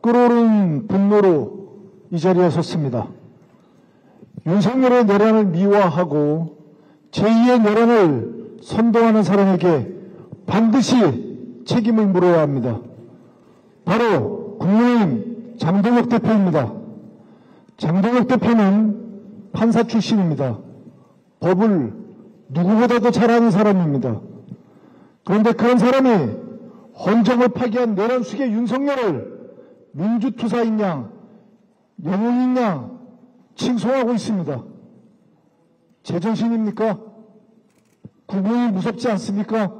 끓어오르는 분노로 이 자리에 섰습니다. 윤석열의 내란을 미화하고 제2의 내란을 선동하는 사람에게 반드시 책임을 물어야 합니다. 바로 국민의힘 장동혁 대표입니다. 장동혁 대표는 판사 출신입니다. 법을 누구보다도 잘 아는 사람입니다. 그런데 그런 사람이 헌정을 파기한 내란 수괴 윤석열을 민주투사인 양, 영웅인 양 칭송하고 있습니다. 제정신입니까? 국민이 무섭지 않습니까?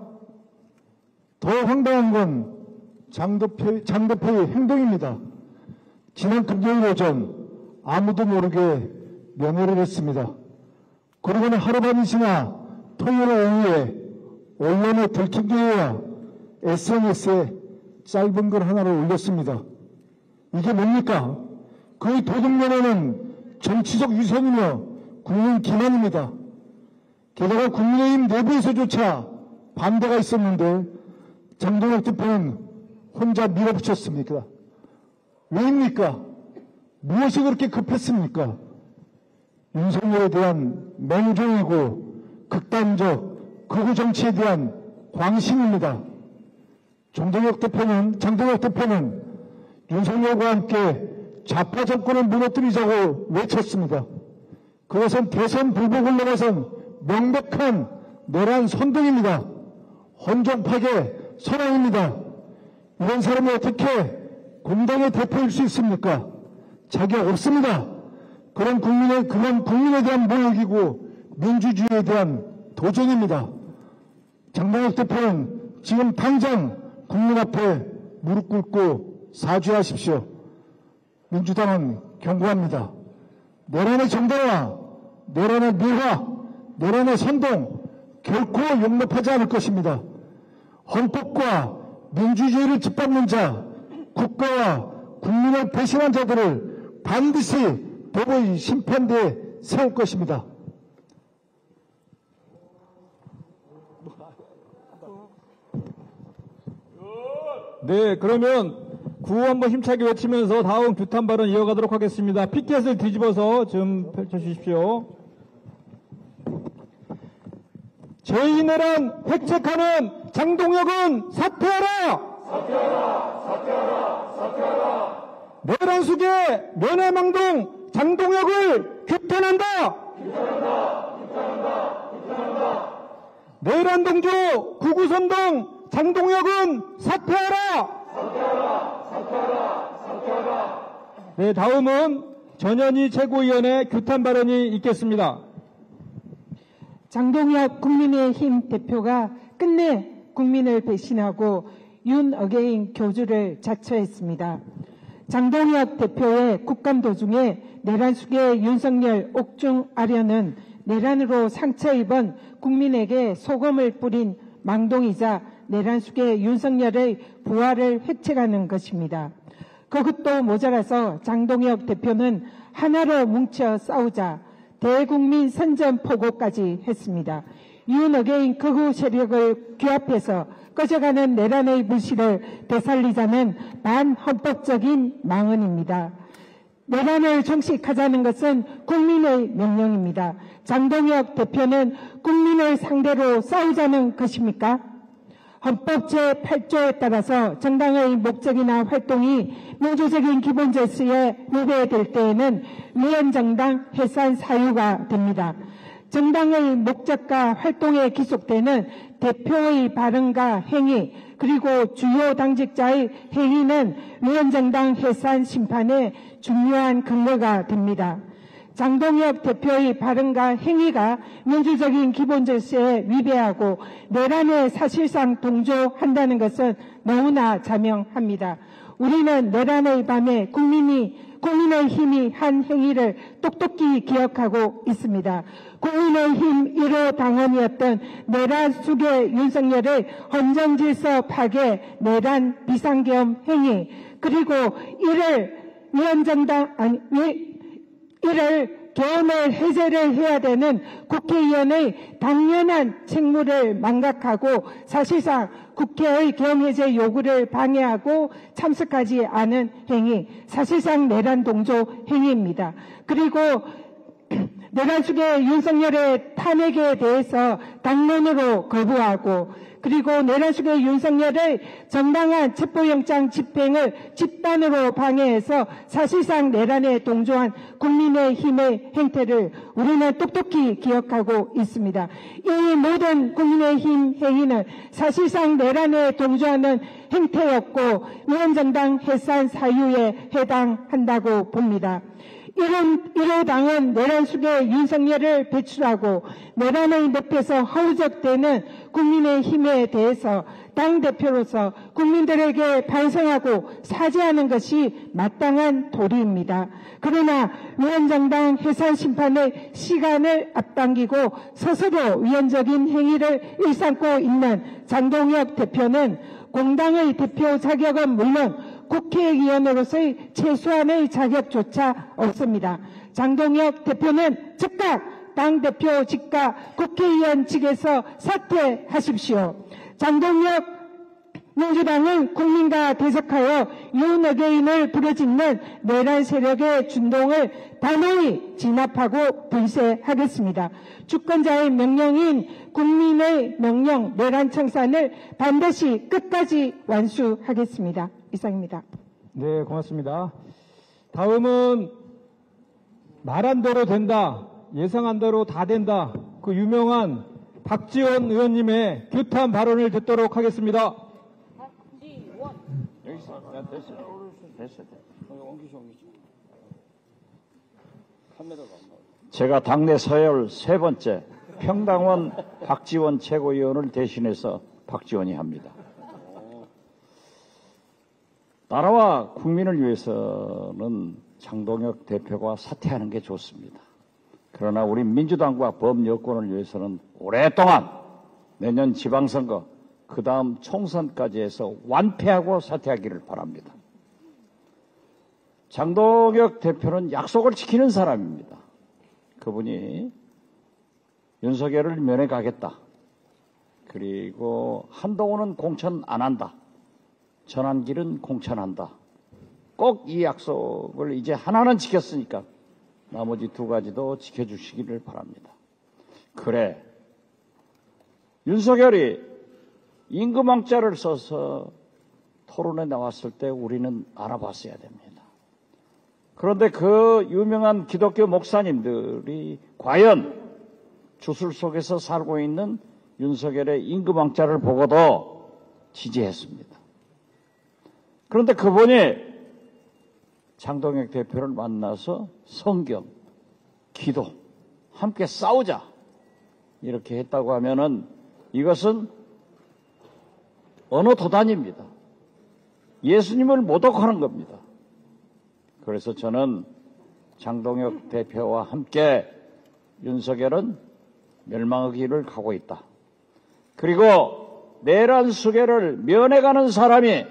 더 황당한 건 장 대표의 행동입니다. 지난 금요일 오전 아무도 모르게 면회를 했습니다. 그러고는 하루밤이 지나 토요일 오후에 언론에 들킨 뒤에야 SNS에 짧은 글 하나를 올렸습니다. 이게 뭡니까? 그의 도둑면에는 정치적 위선이며 국민 기만입니다. 게다가 국민의힘 내부에서조차 반대가 있었는데 장동혁 대표는 혼자 밀어붙였습니까? 왜입니까? 무엇이 그렇게 급했습니까? 윤석열에 대한 맹종이고 극단적 극우 정치에 대한 광심입니다. 장동혁 대표는 윤석열과 함께 좌파 정권을 무너뜨리자고 외쳤습니다. 그것은 대선 불복을 넘어선 명백한 내란 선동입니다. 헌정 파괴 선언입니다. 이런 사람이 어떻게 공당의 대표일 수 있습니까? 자격 없습니다. 그런 국민에 대한 모욕이고 민주주의에 대한 도전입니다. 장동혁 대표는 지금 당장 국민 앞에 무릎 꿇고 사죄하십시오. 민주당은 경고합니다. 내란의 정당화, 내란의 미화, 내란의 선동 결코 용납하지 않을 것입니다. 헌법과 민주주의를 짓밟는 자, 국가와 국민을 배신한 자들을 반드시 법의 심판대에 세울 것입니다. 네, 그러면 구호 한번 힘차게 외치면서 다음 규탄 발언 이어가도록 하겠습니다. 피켓을 뒤집어서 좀 펼쳐주십시오. 제2내란 획책하는 장동혁은 사퇴하라! 사퇴하라! 사퇴하라! 사퇴하라! 내란 수괴 면회망동 장동혁을 규탄한다! 규탄한다! 규탄한다! 규탄한다! 내란 동조 구구선동 장동혁은 사퇴하라! 사퇴하라! 사퇴하라! 사퇴하라! 네, 다음은 전현희 최고위원의 규탄 발언이 있겠습니다. 장동혁 국민의힘 대표가 끝내 국민을 배신하고 윤어게인 교주를 자처했습니다. 장동혁 대표의 국감 도중에 내란 수괴 윤석열 옥중아련은 내란으로 상처 입은 국민에게 소금을 뿌린 망동이자 내란 수괴 윤석열의 부활을 획책하는 것입니다. 그것도 모자라서 장동혁 대표는 하나로 뭉쳐 싸우자 대국민 선전포고까지 했습니다. 윤어게인 극우 세력을 규합해서 꺼져가는 내란의 물실을 되살리자는 반헌법적인 망언입니다. 내란을 종식하자는 것은 국민의 명령입니다. 장동혁 대표는 국민을 상대로 싸우자는 것입니까? 헌법 제8조에 따라서 정당의 목적이나 활동이 민주적인 기본 질서에 위배될 때에는 위헌정당 해산 사유가 됩니다. 정당의 목적과 활동에 기속되는 대표의 발언과 행위 그리고 주요 당직자의 행위는 위헌정당 해산 심판의 중요한 근거가 됩니다. 장동혁 대표의 발언과 행위가 민주적인 기본 질서에 위배하고 내란에 사실상 동조한다는 것은 너무나 자명합니다. 우리는 내란의 밤에 국민의힘이 한 행위를 똑똑히 기억하고 있습니다. 국민의힘 1호 당원이었던 내란 수괴 윤석열의 헌정질서 파괴 내란 비상계엄 행위 그리고 이를 계엄을 해제를 해야 되는 국회의원의 당연한 책무를 망각하고 사실상 국회의 계엄해제 요구를 방해하고 참석하지 않은 행위, 사실상 내란 동조 행위입니다. 그리고 내란 측의 윤석열의 탄핵에 대해서 당론으로 거부하고, 그리고 내란 측의 윤석열의 정당한 체포영장 집행을 집단으로 방해해서 사실상 내란에 동조한 국민의힘의 행태를 우리는 똑똑히 기억하고 있습니다. 이 모든 국민의힘 행위는 사실상 내란에 동조하는 행태였고 위원장당 해산 사유에 해당한다고 봅니다. 이런 당은 내란 속에 윤석열을 배출하고 내란의 늪에서 허우적대는 국민의힘에 대해서 당대표로서 국민들에게 반성하고 사죄하는 것이 마땅한 도리입니다. 그러나 위원장당 해산 심판의 시간을 앞당기고 스스로 위헌적인 행위를 일삼고 있는 장동혁 대표는 공당의 대표 자격은 물론 국회의원으로서의 최소한의 자격조차 없습니다. 장동혁 대표는 즉각 당대표 직과 국회의원직에서 사퇴하십시오. 장동혁 민주당은 국민과 대적하여 윤어게인을 부르짖는 내란 세력의 준동을 단호히 진압하고 불새하겠습니다. 주권자의 명령인 국민의 명령 내란 청산을 반드시 끝까지 완수하겠습니다. 이상입니다. 네, 고맙습니다. 다음은 말한 대로 된다, 예상한 대로 다 된다, 그 유명한 박지원 의원님의 규탄 발언을 듣도록 하겠습니다. 제가 당내 서열 세 번째 평당원 박지원 최고위원을 대신해서 박지원이 합니다. 나라와 국민을 위해서는 장동혁 대표가 사퇴하는 게 좋습니다. 그러나 우리 민주당과 범여권을 위해서는 오랫동안 내년 지방선거, 그 다음 총선까지 해서 완패하고 사퇴하기를 바랍니다. 장동혁 대표는 약속을 지키는 사람입니다. 그분이 윤석열을 면회 가겠다. 그리고 한동훈은 공천 안 한다. 전환길은 공천한다. 꼭 이 약속을 이제 하나는 지켰으니까 나머지 두 가지도 지켜주시기를 바랍니다. 그래, 윤석열이 임금왕자를 써서 토론에 나왔을 때 우리는 알아봤어야 됩니다. 그런데 그 유명한 기독교 목사님들이 과연 주술 속에서 살고 있는 윤석열의 임금왕자를 보고도 지지했습니다. 그런데 그분이 장동혁 대표를 만나서 성경, 기도, 함께 싸우자 이렇게 했다고 하면은 이것은 언어 도단입니다. 예수님을 모독하는 겁니다. 그래서 저는 장동혁 대표와 함께 윤석열은 멸망의 길을 가고 있다. 그리고 내란 수괴를 면해가는 사람이,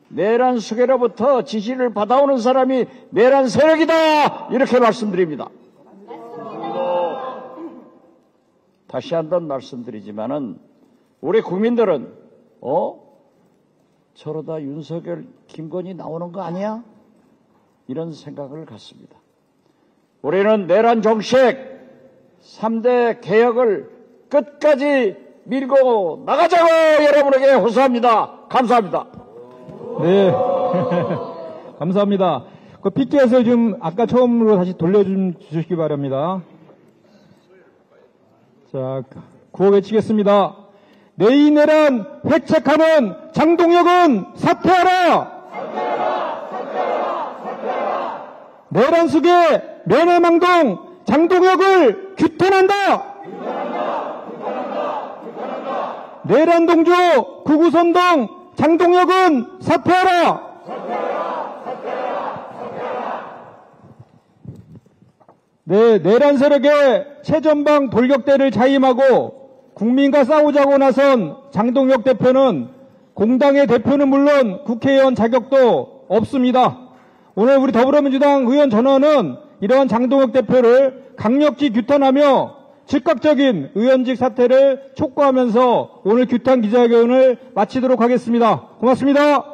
내란 수괴로부터 지시를 받아오는 사람이 내란 세력이다, 이렇게 말씀드립니다. 다시 한번 말씀드리지만은 우리 국민들은 저러다 윤석열, 김건희 나오는 거 아니야? 이런 생각을 갖습니다. 우리는 내란 정식 3대 개혁을 끝까지 밀고 나가자고 여러분에게 호소합니다. 감사합니다. 네. 감사합니다. 그 PTS를 좀 아까 처음으로 다시 돌려주시기 바랍니다. 자, 구호 외치겠습니다. 내란 회책하는 장동혁은 사퇴하라! 내란 수계 면회망동 장동혁을 규탄한다! 내란 동조 구구선동 장동혁은 사퇴하라! 네, 내란 세력의 최전방 돌격대를 자임하고 국민과 싸우자고 나선 장동혁 대표는 공당의 대표는 물론 국회의원 자격도 없습니다. 오늘 우리 더불어민주당 의원 전원은 이러한 장동혁 대표를 강력히 규탄하며 즉각적인 의원직 사퇴를 촉구하면서 오늘 규탄 기자회견을 마치도록 하겠습니다. 고맙습니다.